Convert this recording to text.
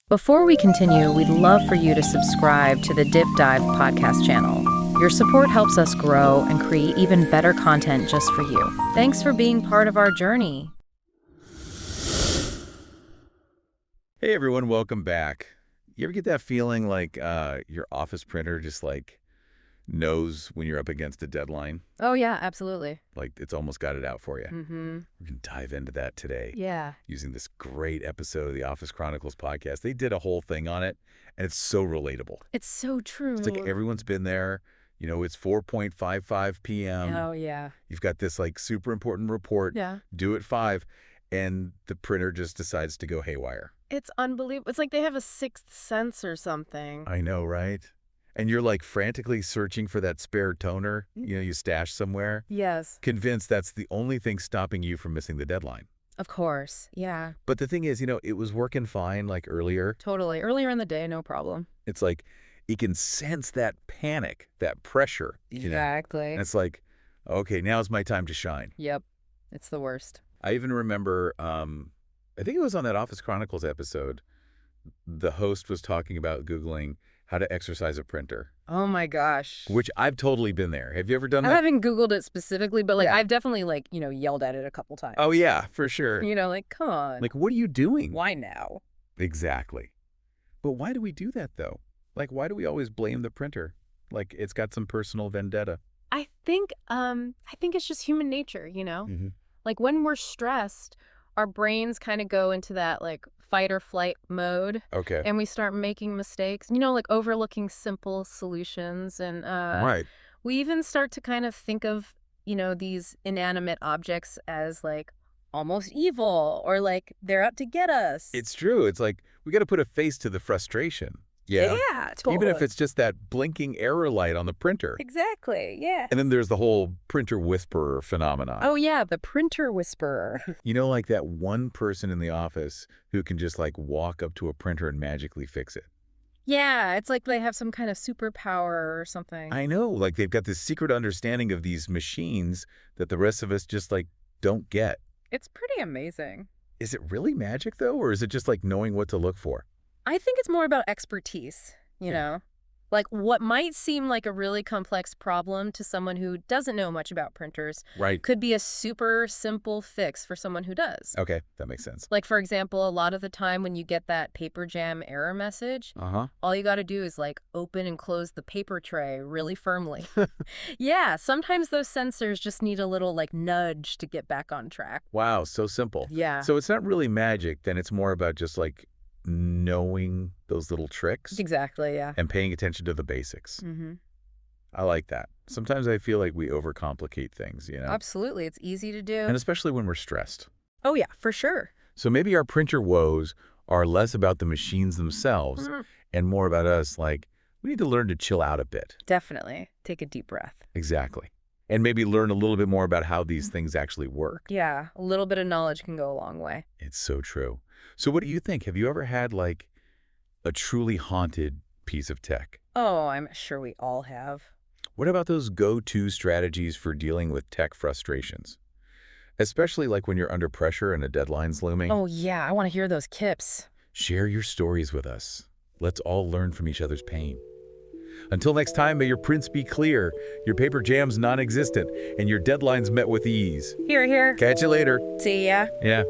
Before we continue, we'd love for you to subscribe to the Dip Dive podcast channel. Your support helps us grow and create even better content just for you. Thanks for being part of our journey. Hey everyone, welcome back. You ever get that feeling like your office printer just knows when you're up against a deadline? Oh yeah, absolutely. Like it's almost got it out for you. Mm-hmm. We can dive into that today. Yeah. Using this great episode of the Office Chronicles podcast. They did a whole thing on it, and it's so relatable. It's so true. It's like everyone's been there. You know, it's 4:55 p.m. Oh yeah. You've got this super important report. Yeah. Due at 5, and the printer just decides to go haywire. It's unbelievable. It's like they have a sixth sense or something. I know, right? And you're frantically searching for that spare toner, you stashed somewhere. Yes. Convinced that's the only thing stopping you from missing the deadline. Of course. Yeah. But the thing is, it was working fine earlier. Totally. Earlier in the day, no problem. It's like it can sense that panic, that pressure. Exactly. And it's like, okay, now's my time to shine. Yep. It's the worst. I even remember, I think it was on that Office Chronicles episode, the host was talking about Googling how to exercise a printer. Oh my gosh. Which I've totally been there. Have you ever done that? I haven't Googled it specifically, but Yeah. I've definitely yelled at it a couple times. Oh yeah, for sure. Come on. What are you doing? Why now? Exactly. But why do we do that though? Why do we always blame the printer? It's got some personal vendetta. I think it's just human nature, Mm-hmm. When we're stressed, our brains kind of go into that fight or flight mode. Okay. And we start making mistakes, overlooking simple solutions. And Right. we even start to kind of think of, these inanimate objects as almost evil or they're out to get us. It's true. It's we got to put a face to the frustration. Yeah. Yeah, totally. Even if it's just that blinking error light on the printer. Exactly, yeah. And then there's the whole printer whisperer phenomenon. Oh, yeah, the printer whisperer. That one person in the office who can just walk up to a printer and magically fix it. Yeah, it's like they have some kind of superpower or something. I know. They've got this secret understanding of these machines that the rest of us just don't get. It's pretty amazing. Is it really magic though? Or is it just knowing what to look for? I think it's more about expertise, you know? What might seem like a really complex problem to someone who doesn't know much about printers Right. could be a super simple fix for someone who does. Okay, that makes sense. For example, a lot of the time when you get that paper jam error message, Uh-huh. all you got to do is open and close the paper tray really firmly. Yeah, sometimes those sensors just need a little nudge to get back on track. Wow, so simple. Yeah. So it's not really magic, then it's more about just knowing those little tricks Exactly, yeah. and paying attention to the basics. Mm-hmm. I like that. Sometimes I feel like we overcomplicate things, Absolutely. It's easy to do. And especially when we're stressed. Oh, yeah, for sure. So maybe our printer woes are less about the machines themselves and more about us. We need to learn to chill out a bit. Definitely. Take a deep breath. Exactly. And maybe learn a little bit more about how these things actually work. Yeah, a little bit of knowledge can go a long way. It's so true. So what do you think? Have you ever had a truly haunted piece of tech? Oh, I'm sure we all have. What about those go-to strategies for dealing with tech frustrations? Especially when you're under pressure and a deadline's looming. Oh, yeah, I want to hear those tips. Share your stories with us. Let's all learn from each other's pain. Until next time, may your prints be clear, your paper jams non-existent, and your deadlines met with ease. Here, here. Catch you later. See ya. Yeah.